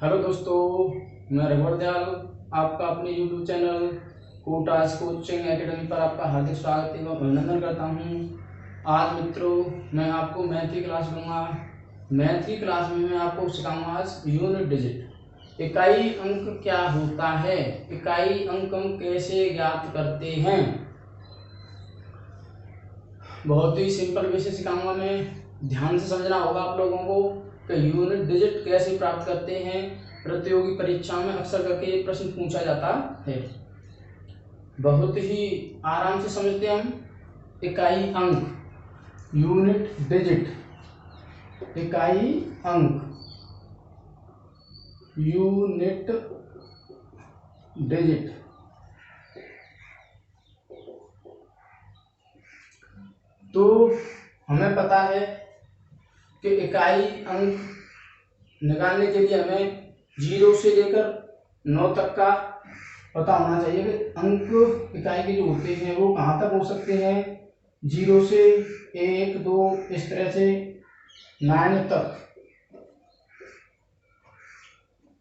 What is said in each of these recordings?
Hello दोस्तों, मैं रघुवर दयाल आपका अपने YouTube channel quotas coaching academy पर आपका हार्दिक स्वागत एवं अभिनंदन करता हूं। आज मित्रों मैं आपको मैथ की क्लास लूँगा। मैथ की क्लास में मैं आपको सिखाऊंगा आज यूनिट डिजिट। इकाई अंक क्या होता है, इकाई अंक हम कैसे ज्ञात करते हैं। बहुत ही सिंपल वे से सिखाऊंगा मैं। ध्यान से समझना होगा आप लोगों को कि यूनिट डिजिट कैसे प्राप्त करते हैं। प्रतियोगी परीक्षाओं में अक्सर करके ये प्रश्न पूछा जाता है। बहुत ही आराम से समझते हम। इकाई अंक, यूनिट डिजिट, इकाई अंक, यूनिट डिजिट। तो हमें पता है कि इकाई अंक निकालने के लिए हमें 0 से लेकर 9 तक का पता होना चाहिए कि अंक इकाई के जो होते हैं वो कहाँ तक हो सकते हैं। 0 से 1, 2 इस तरह से 9 तक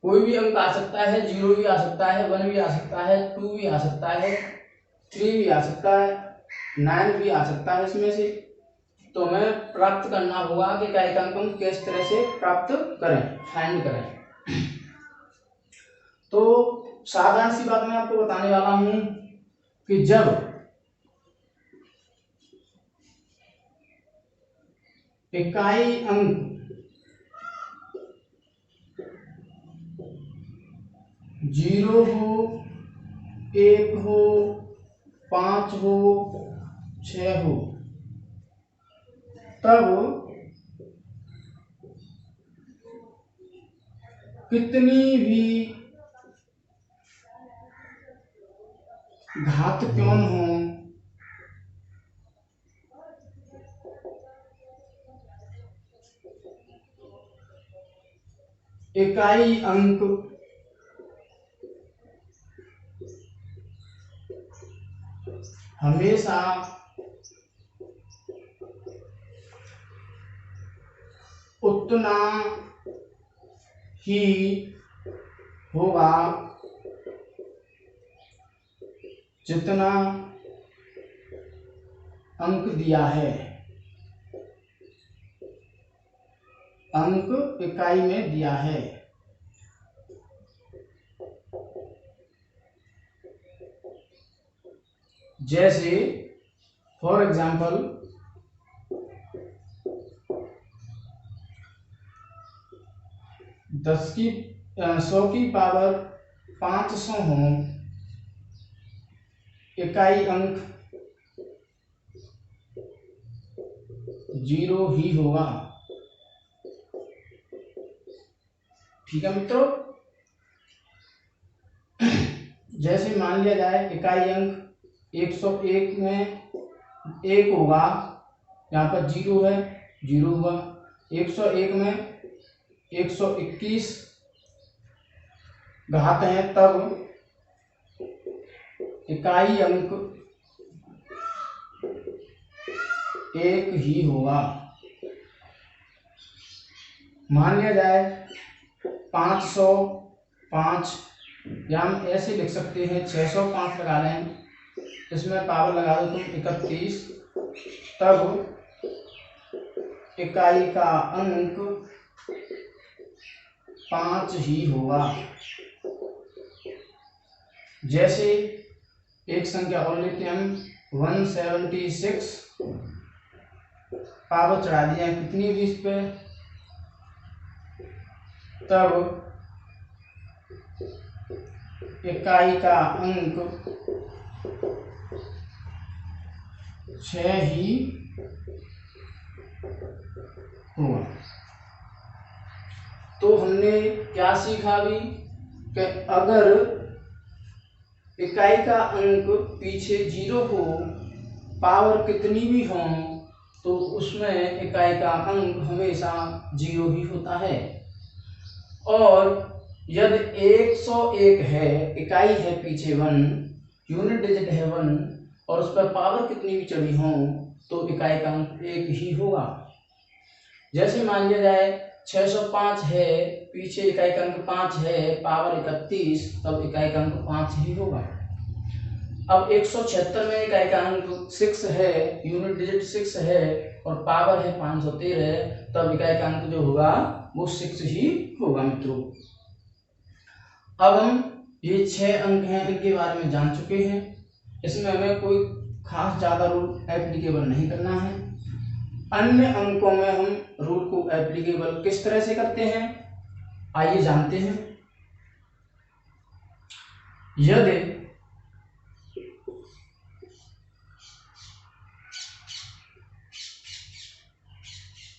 कोई भी अंक आ सकता है। 0 भी आ सकता है, 1 भी आ सकता है, 2 भी आ सकता है, 3 भी आ सकता है, 9 भी आ सकता है इसमें से। तो हमें प्राप्त करना होगा कि इकाई का अंक हम किस तरह से प्राप्त करें, फाइंड करें। तो साधारण सी बात मैं आपको बताने वाला हूं कि जब इकाई अंक 0 हो, 1 हो, 5 हो, 6 हो, तब कितनी भी घात क्यों न हो, इकाई अंक हमेशा उतना ही होगा जितना अंक दिया है। अंक इकाई में दिया है। जैसे फॉर एग्जाम्पल 100 की पावर 500 हो, इकाई अंक 0 ही होगा। ठीक है मित्रों। जैसे मान लिया जाए इकाई अंक 101 में 1 होगा, यहाँ पर 0 है, 0 हुआ। 101 में 121 घात है, तब इकाई अंक 1 ही होगा। मान लिया जाए 505, या हम ऐसे लिख सकते हैं 605 लगा लें, इसमें पावर लगा दो तुम 31, तब इकाई का अंक 5 ही होगा। जैसे एक संख्या और लेते हैं हम 176, पावर चढ़ा दिया कितनी भी इस पे, तब इकाई का अंक 6 ही होगा। तो हमने क्या सीखा अभी कि अगर इकाई का अंक पीछे 0 हो, पावर कितनी भी हो, तो उसमें इकाई का अंक हमेशा 0 ही होता है। और यदि 101 है, इकाई है पीछे 1, यूनिट डिजिट है 1, और उस पर पावर कितनी भी चढ़ी हो, तो इकाई का अंक 1 ही होगा। जैसे मान लिया जाए 605 है, पीछे इकाई का अंक 5 है, पावर 31, तब इकाई का अंक 5 ही होगा। अब 176 में इकाई का अंक 6 है, यूनिट डिजिट 6 है और पावर है 513, तब इकाई का अंक जो होगा वो 6 ही होगा मित्रों। अब हम ये 6 अंक हैं इनके बारे में जान चुके हैं, इसमें हमें कोई खास ज्यादा रूल एप्लीकेबल नहीं करना है। अन्य अंकों में हम रूल को एप्लीकेबल किस तरह से करते हैं आइए जानते हैं। यदि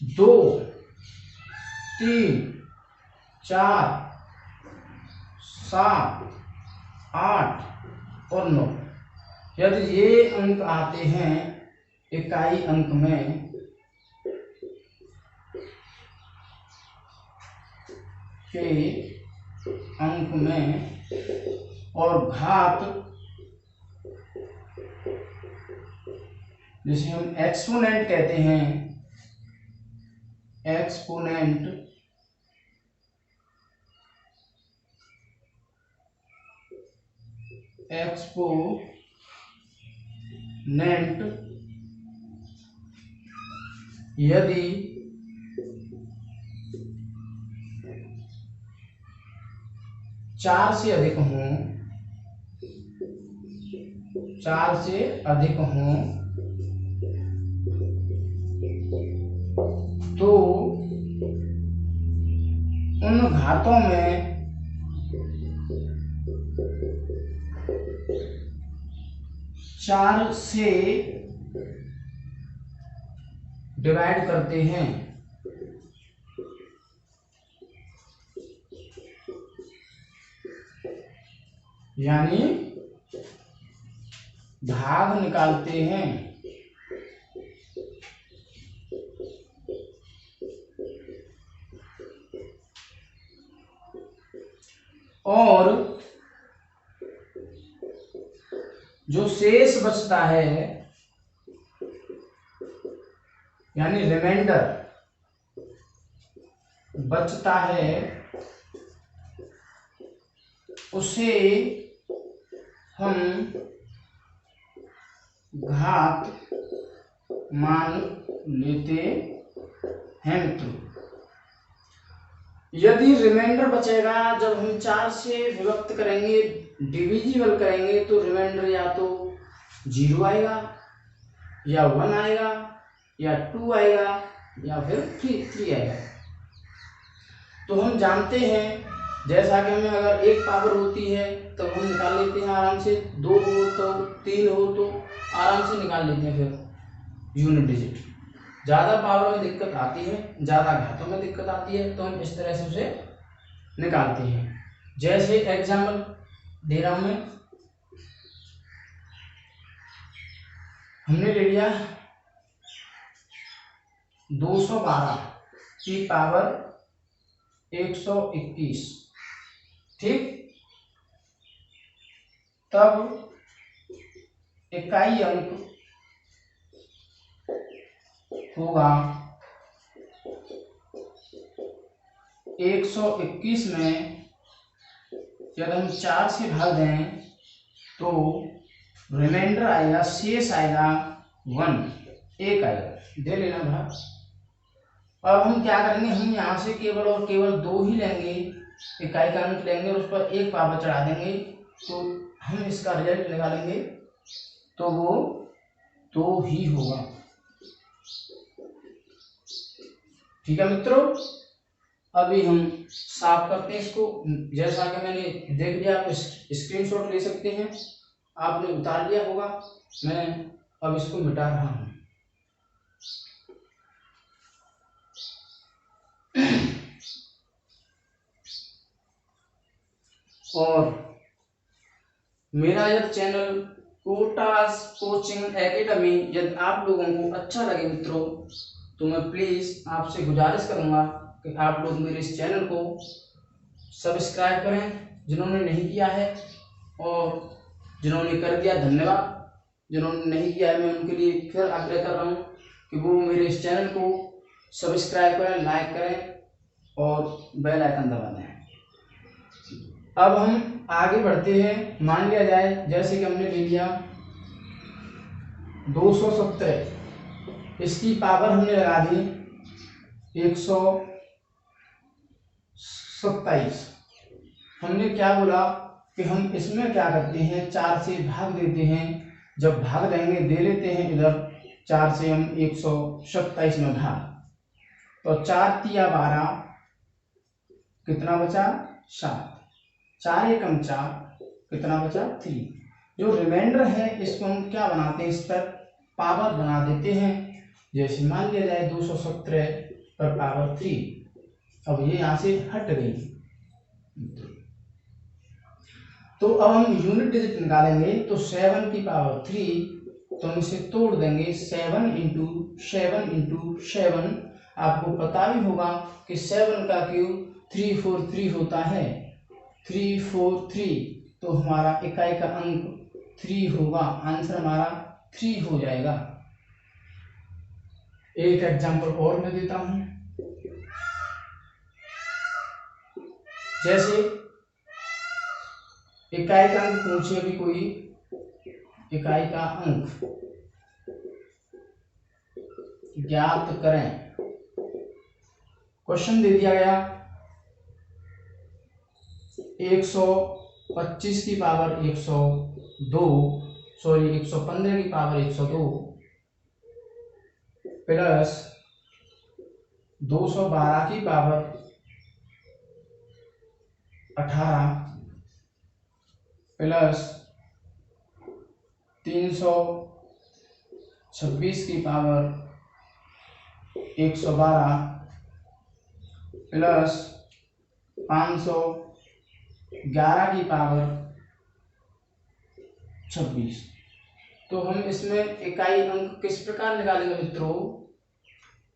दो, 3, 4, 7, 8 और 9 यदि ये अंक आते हैं इकाई अंक में के अंक में और घात जिसे हम एक्सपोनेंट कहते हैं, एक्सपोनेंट यदि 4 से अधिक हों, 4 से अधिक हों तो उन घातों में चार से डिवाइड करते हैं, यानी भाग निकालते हैं। और जो शेष बचता है यानी रिमाइंडर बचता है उसे हम घात मान लेते हैं मित्रों। यदि रिमाइंडर बचेगा, जब हम 4 से विभक्त करेंगे, डिविजिबल करेंगे, तो रिमाइंडर या तो 0 आएगा या 1 आएगा या 2 आएगा या फिर 3 आएगा। तो हम जानते हैं जैसा कि हमें अगर एक पावर होती है तो हम निकाल लेते हैं आराम से, 2 हो तो 3 हो तो आराम से निकाल लेते हैं फिर यूनिट डिजिट। ज़्यादा पावर में दिक्कत आती है, ज़्यादा घातों में दिक्कत आती है, तो हम इस तरह से उसे निकालते हैं। जैसे एग्जाम्पल दे रहा हूं मैं, हमने ले लिया 212 की पावर 121, ठीक। तब इकाई अंक होगा 121 में जब हम 4 से भाग दें तो रिमाइंडर आएगा, शेष आएगा 1 आएगा, दे लेना भाग। अब हम क्या करेंगे, हम यहाँ से केवल और केवल 2 ही लेंगे, इकाई का अंक लेंगे और उस पर 1 पावर चढ़ा देंगे, तो हम इसका रिजल्ट निकालेंगे तो वो 2 ही होगा। ठीक है मित्रों, अभी हम साफ करते हैं इसको। जैसा कि मैंने देख लिया, आप स्क्रीनशॉट ले सकते हैं, आपने उतार लिया होगा। मैं अब इसको मिटा रहा हूं। और मेरा यह चैनल कोटास कोचिंग एकेडमी यदि आप लोगों को अच्छा लगे मित्रों, तो मैं प्लीज आपसे गुजारिश करूंगा कि आप लोग मेरे इस चैनल को सब्सक्राइब करें जिन्होंने नहीं किया है, और जिन्होंने कर दिया धन्यवाद, जिन्होंने नहीं किया है मैं उनके लिए फिर आग्रह कर रहा हूँ कि वो मेरे इस चैनल को सब्सक्राइब करें, लाइक करें और बेल आइकन दबा दें। अब हम आगे बढ़ते हैं। मान लिया जाए जैसे कि हमने ले लिया 270, इसकी पावर हमने लगा दी 127। हमने क्या बोला कि हम इसमें क्या करते हैं, 4 से भाग देते हैं। जब भाग देंगे दे लेते हैं इधर 4 से हम 127 में भाग, तो 4 तिया 12, कितना बचा 7, 4 एकम 4, कितना बचा 3। जो रिमाइंडर है इसको हम क्या बनाते हैं, इस पर पावर बना देते हैं। जैसे मान लिया जाए 217 पर पावर 3, अब ये यहाँ से हट गई। तो अब हम यूनिट डिजिट निकालेंगे, तो 7 की पावर 3, तो हम इसे तोड़ देंगे 7 इंटू 7 इंटू 7। आपको पता भी होगा कि 7 का क्यूब 343 होता है, 343। तो हमारा इकाई का अंक 3 होगा, आंसर हमारा 3 हो जाएगा। एक एग्जांपल और मैं देता हूं। जैसे इकाई का अंक पूछे भी कोई, इकाई का अंक ज्ञात करें, क्वेश्चन दे दिया गया 125 की पावर 102, सॉरी 115 की पावर 102 प्लस 212 की पावर 18 प्लस 326 की पावर 112 प्लस 511 की पावर 26। तो हम इसमें इकाई अंक किस प्रकार निकालेंगे मित्रों।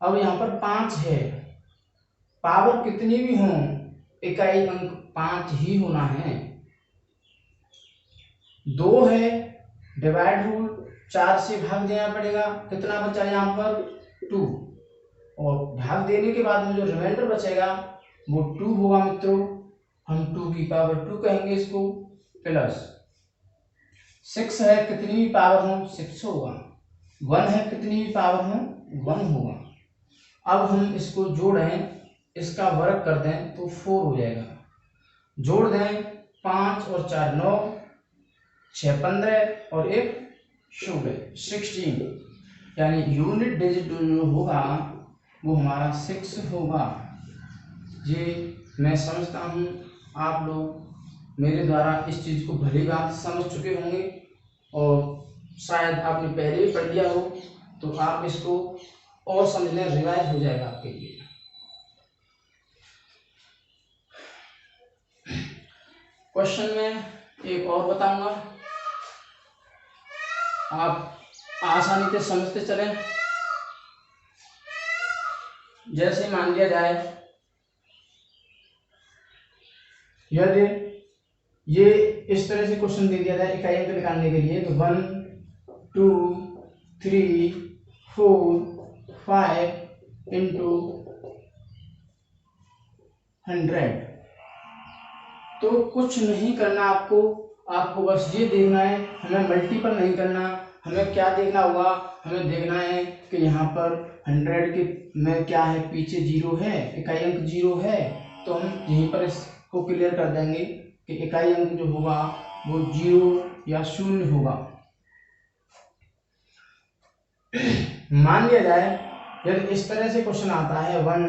अब यहाँ पर 5 है, पावर कितनी भी हो इकाई अंक 5 ही होना है। 2 है, डिवाइड रूल 4 से भाग देना पड़ेगा, कितना बचा यहाँ पर 2, और भाग देने के बाद में जो रिमाइंडर बचेगा वो 2 होगा मित्रों। हम 2 की पावर 2 कहेंगे इसको, प्लस 6 है, कितनी भी पावर हो 6 होगा, 1 है, कितनी भी पावर हो 1 होगा। अब हम इसको जोड़ें, इसका वर्ग कर दें तो 4 हो जाएगा। जोड़ दें 5 और 4 9, 6 15 और 1 16, यानी यूनिट डिजिट जो होगा वो हमारा 6 होगा। ये मैं समझता हूँ आप लोग मेरे द्वारा इस चीज़ को भली बात समझ चुके होंगे, और शायद आपने पहले भी पढ़ लिया हो, तो आप इसको और समझने रिवाइज हो जाएगा आपके लिए। क्वेश्चन में एक और बताऊंगा, आप आसानी से समझते चलें। जैसे मान लिया जाए यदि ये इस तरह से क्वेश्चन दे दिया जाए इकाई अंक निकालने के लिए, तो 1 2 3 4 5 इंटू 100। तो कुछ नहीं करना आपको बस ये देखना है, हमें मल्टीपल नहीं करना। हमें क्या देखना होगा, हमें देखना है कि यहाँ पर 100 के में क्या है, पीछे 0 है, इकाई अंक 0 है, तो हम यहीं पर इसको क्लियर कर देंगे कि इकाई अंक जो होगा वो 0 या 0 होगा। मान लिया जाए यदि इस तरह से क्वेश्चन आता है 1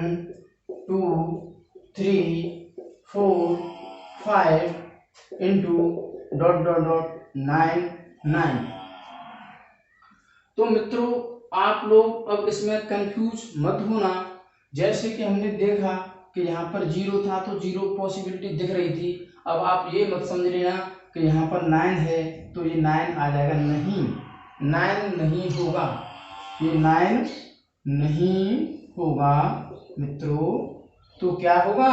2 3 4 5 इंटू ... 9। तो मित्रों आप लोग अब इसमें कंफ्यूज मत होना। जैसे कि हमने देखा कि यहाँ पर 0 था तो 0 पॉसिबिलिटी दिख रही थी। अब आप ये मत समझ लेना कि यहाँ पर 9 है तो ये 9 आ जाएगा, नहीं, 9 नहीं होगा, ये 9 नहीं होगा मित्रों। तो क्या होगा,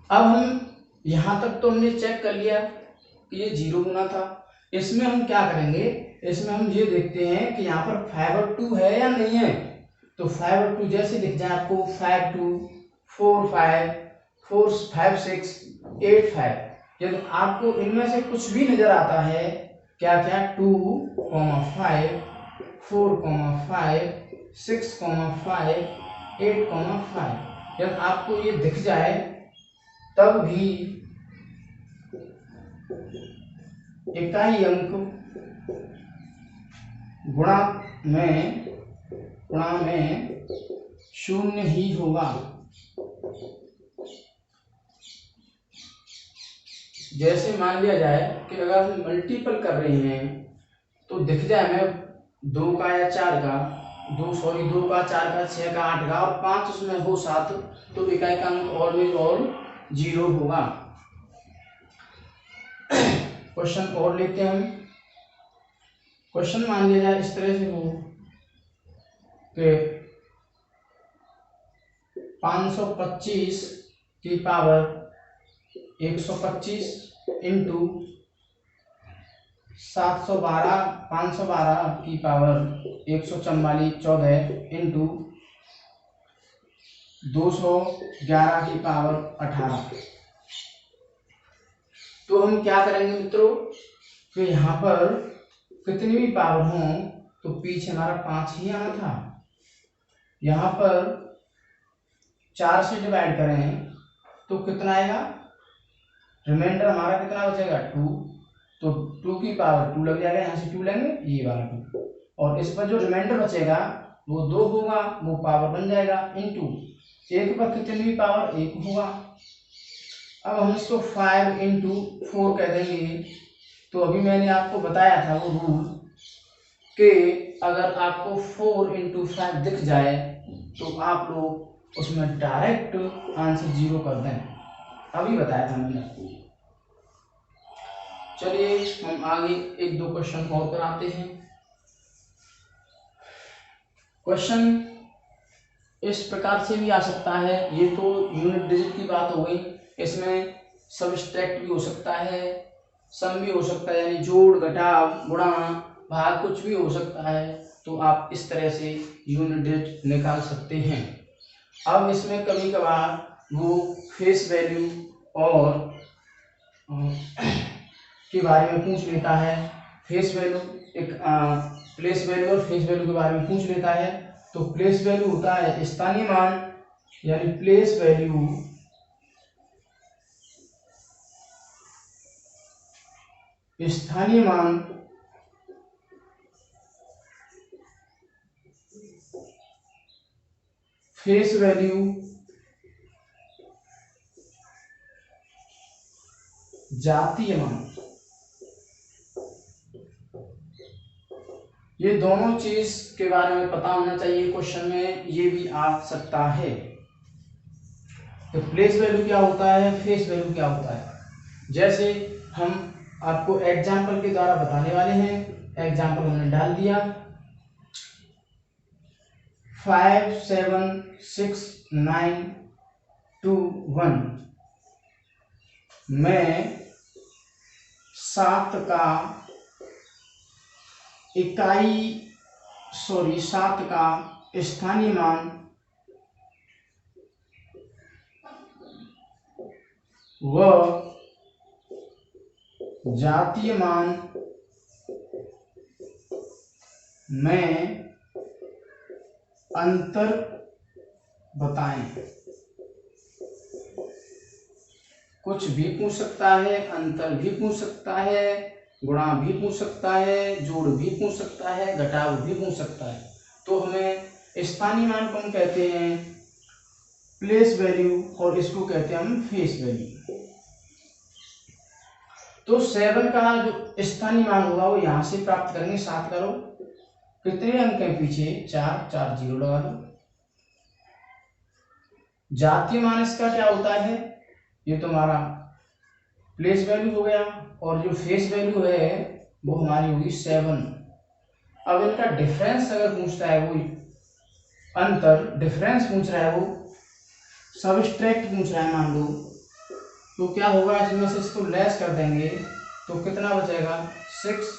अब हम यहाँ तक तो हमने चेक कर लिया कि ये 0 होना था। इसमें हम क्या करेंगे, इसमें हम ये देखते हैं कि यहाँ पर 5 और 2 है या नहीं है। तो 5 और 2 जैसे दिख जाए आपको 5 2 4 5 4 5 6 8 5, यदि आपको इनमें से कुछ भी नजर आता है, क्या क्या 2 5 4 5 6 5 8 5, यदि आपको ये दिख जाए तब भी इकाई अंक गुणा में 0 ही होगा। जैसे मान लिया जाए कि अगर हम मल्टीपल कर रहे हैं तो दिख जाए हमें 2 का या 4 का 2 का 4 का 6 का 8 का और 5 उसमें हो 7, तो इकाई का अंक ऑलवेज और 0 होगा। क्वेश्चन और लेते हैं हम। क्वेश्चन मान लिया जाए इस तरह से हो कि 525 की पावर 125 इंटू 512 की पावर 144 इंटू 211 की पावर 18। तो हम क्या करेंगे मित्रों कि यहाँ पर कितनी भी पावर हो तो पीछे हमारा 5 ही आना था, यहाँ पर 4 से डिवाइड करें तो कितना आएगा, रिमाइंडर हमारा कितना बचेगा 2, तो 2 की पावर 2 लग जाएगा, यहाँ से 2 लेंगे ये वाला 2, और इस पर जो रिमाइंडर बचेगा वो 2 होगा, वो पावर बन जाएगा इंटू 1 पर कितनी भी पावर 1 होगा। अब हम इसको 5 इंटू 4 कह देंगे। तो अभी मैंने आपको बताया था वो रूल कि अगर आपको 4 इंटू 5 दिख जाए तो आप लोग उसमें डायरेक्ट आंसर 0 कर दें, अभी बताया था मैंने आपको। चलिए हम आगे 1-2 क्वेश्चन और कराते हैं। क्वेश्चन इस प्रकार से भी आ सकता है, ये तो यूनिट डिजिट की बात हो गई, इसमें सबट्रैक्ट भी हो सकता है, सम भी हो सकता है, यानी जोड़ घटाव गुणा भाग कुछ भी हो सकता है। तो आप इस तरह से यूनिट डिजिट निकाल सकते हैं। अब इसमें कभी कभार वो फेस वैल्यू और के बारे में पूछ लेता है, फेस वैल्यू एक प्लेस वैल्यू और फेस वैल्यू के बारे में पूछ लेता है। तो प्लेस वैल्यू होता है स्थानीय मान, यानी प्लेस वैल्यू स्थानीय मान फेस वैल्यू जातीय मान, ये दोनों चीज के बारे में पता होना चाहिए, क्वेश्चन में ये भी आ सकता है। तो प्लेस वैल्यू क्या होता है, फेस वैल्यू क्या होता है, जैसे हम आपको एग्जाम्पल के द्वारा बताने वाले हैं। एग्जाम्पल हमने डाल दिया 5 7 6 9 2 1 में 7 का स्थानीय मान व जातीय मान में अंतर बताएं। कुछ भी पूछ सकता है, अंतर भी पूछ सकता है, गुणा भी पूछ सकता है, जोड़ भी पूछ सकता है, घटाव भी पूछ सकता है। तो हमें स्थानीय मान को हम कहते हैं प्लेस वैल्यू और इसको कहते हैं हम फेस वैल्यू। तो 7 का जो स्थानीय मान होगा वो यहां से प्राप्त करेंगे। 7 करो, कितने अंक है पीछे 4, 4 0 लगा दो। जातीय मान इसका क्या होता है, ये तो हमारा प्लेस वैल्यू हो गया, और जो फेस वैल्यू है वो हमारी होगी 7। अब इनका डिफरेंस अगर पूछता है, वो अंतर डिफरेंस पूछ रहा है, वो सबट्रैक्ट पूछ रहा है मान लो, तो क्या होगा, इसमें से इसको लेस कर देंगे तो कितना बचेगा 6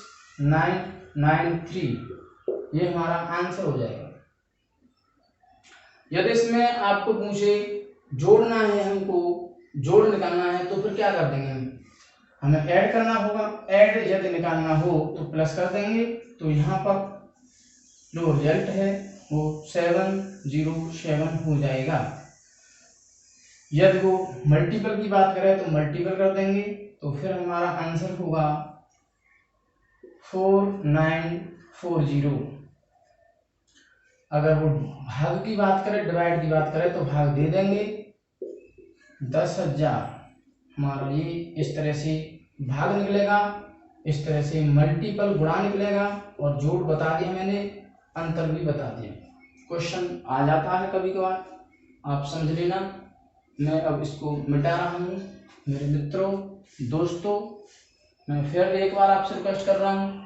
9 9 3, ये हमारा आंसर हो जाएगा। यदि इसमें आपको पूछे जोड़ना है, हमको जोड़ निकालना है, तो फिर क्या कर देंगे हमें ऐड करना होगा। ऐड यदि निकालना हो तो प्लस कर देंगे, तो यहाँ पर जो रिजल्ट है वो 707 हो जाएगा। यदि वो मल्टीपल की बात करें तो मल्टीपल कर देंगे, तो फिर हमारा आंसर होगा 4940। अगर वो भाग की बात करें, डिवाइड की बात करें, तो भाग दे देंगे 10,000। हमारा ये इस तरह से भाग निकलेगा, इस तरह से मल्टीपल गुणा निकलेगा, और जोड़ बता दिया मैंने, अंतर भी बता दिया। क्वेश्चन आ जाता है कभी कभार, आप समझ लेना। मैं अब इसको मिटा रहा हूँ। मेरे मित्रों, दोस्तों, मैं फिर एक बार आपसे रिक्वेस्ट कर रहा हूँ,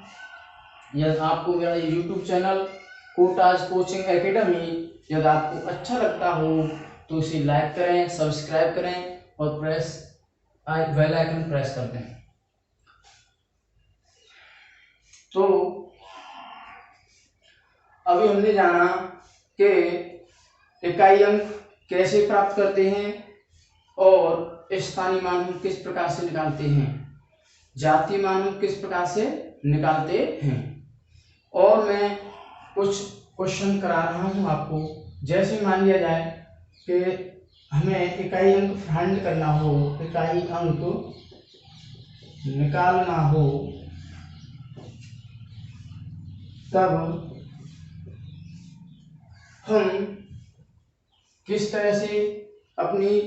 यदि आपको मेरा ये YouTube channel Kota's coaching academy यदि आपको अच्छा लगता हो तो इसे लाइक करें, सब्सक्राइब करें और बेल आइकन प्रेस कर दें। तो अभी हमने जाना कि इकाई अंक कैसे प्राप्त करते हैं और स्थानीय मान हम किस प्रकार से निकालते हैं, जातीय मान हम किस प्रकार से निकालते हैं। और मैं कुछ क्वेश्चन करा रहा हूं आपको। जैसे मान लिया जाए कि हमें इकाई अंक फाइंड करना हो, इकाई अंक निकालना हो, तब हम किस तरह से अपनी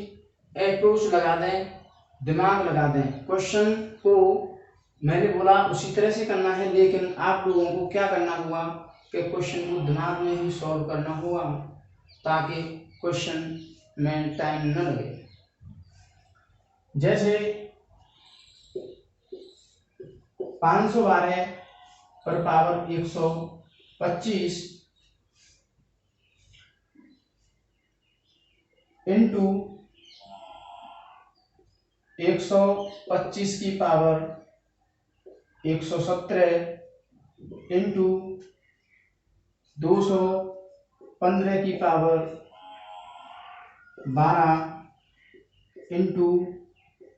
अप्रोच लगा दें, दिमाग लगा दें। क्वेश्चन को मैंने बोला उसी तरह से करना है, लेकिन आप लोगों को क्या करना होगा कि क्वेश्चन को दिमाग में ही सॉल्व करना होगा, ताकि क्वेश्चन में टाइम न लगे। जैसे 512 पर पावर 125 इंटू 125 की पावर 117 इंटू 215 की पावर 12 इंटू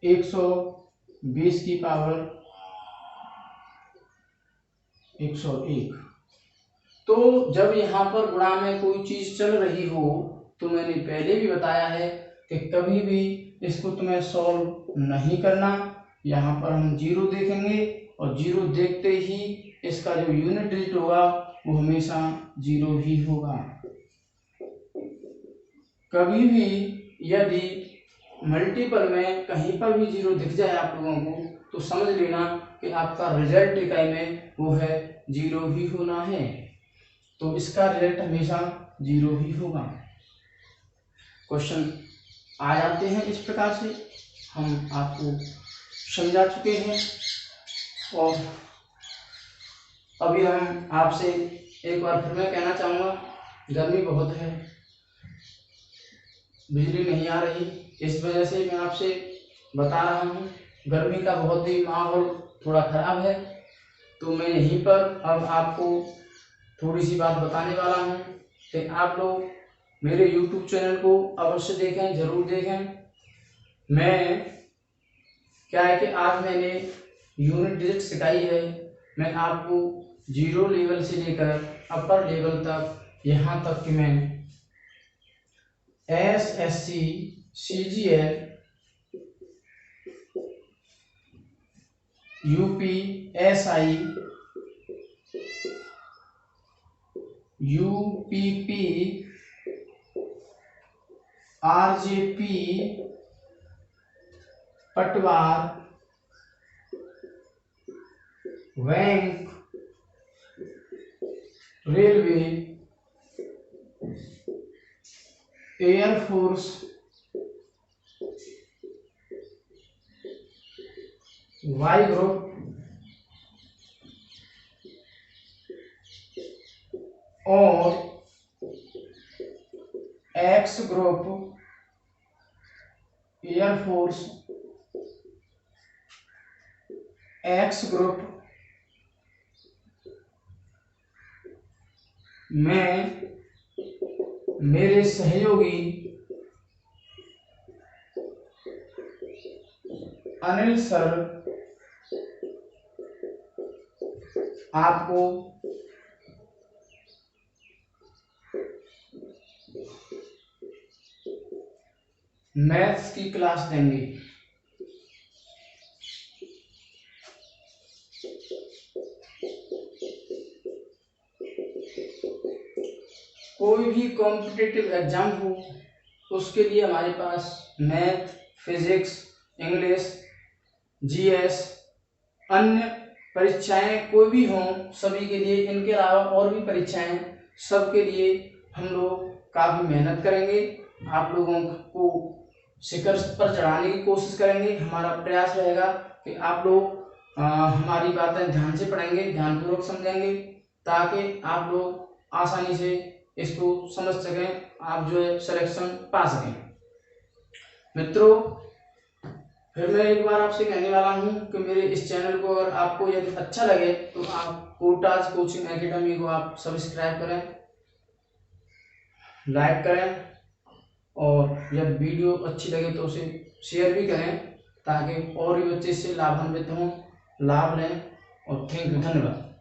120 की पावर 101। तो जब यहाँ पर गुणा में कोई चीज चल रही हो, तो मैंने पहले भी बताया है कि कभी भी इसको तुम्हें सॉल्व नहीं करना। यहाँ पर हम जीरो देखेंगे और जीरो देखते ही इसका जो यूनिट डिजिट होगा वो हमेशा जीरो ही होगा। कभी भी यदि मल्टीपल में कहीं पर भी जीरो दिख जाए आप लोगों को, तो समझ लेना कि आपका रिजल्ट इकाई में वो है जीरो ही होना है। तो इसका रिजल्ट हमेशा जीरो ही होगा। क्वेश्चन आ जाते हैं इस प्रकार से, हम आपको समझा चुके हैं। और अभी हम आपसे एक बार फिर मैं कहना चाहूँगा, गर्मी बहुत है, बिजली नहीं आ रही, इस वजह से मैं आपसे बता रहा हूँ। गर्मी का बहुत ही माहौल थोड़ा खराब है, तो मैं यहीं पर अब आपको थोड़ी सी बात बताने वाला हूँ कि आप लोग मेरे YouTube चैनल को अवश्य देखें, जरूर देखें। मैं क्या है कि आज मैंने यूनिट डिजिट सिखाई है। मैं आपको जीरो लेवल से लेकर अपर लेवल तक, यहाँ तक कि मैं SSC, CGL, UPSI, UPP, RJP, पटवार, bank, railway, air force, Y group और X group, air force, X group में मेरे सहयोगी अनिल सर आपको मैथ्स की क्लास देंगे। कोई भी कॉम्पिटिटिव एग्जाम हो उसके लिए हमारे पास मैथ, फिजिक्स, इंग्लिश, जीएस, अन्य परीक्षाएं कोई भी हों सभी के लिए, इनके अलावा और भी परीक्षाएं सबके लिए हम लोग काफ़ी मेहनत करेंगे। आप लोगों को शिखर पर चढ़ाने की कोशिश करेंगे। हमारा प्रयास रहेगा कि आप लोग हमारी बातें ध्यान से पढ़ेंगे, ध्यानपूर्वक समझेंगे, ताकि आप लोग आसानी से इसको समझ सकें, आप जो है सिलेक्शन पा सकें। मित्रों, फिर मैं एक बार आपसे कहने वाला हूं कि मेरे इस चैनल को अगर आपको यदि अच्छा लगे तो आप कोटास कोचिंग एकेडमी को आप सब्सक्राइब करें, लाइक करें, और जब वीडियो अच्छी लगे तो उसे शेयर भी करें, ताकि और भी बच्चे इससे लाभान्वित हों, लाभ लें। और थैंक यू, धन्यवाद।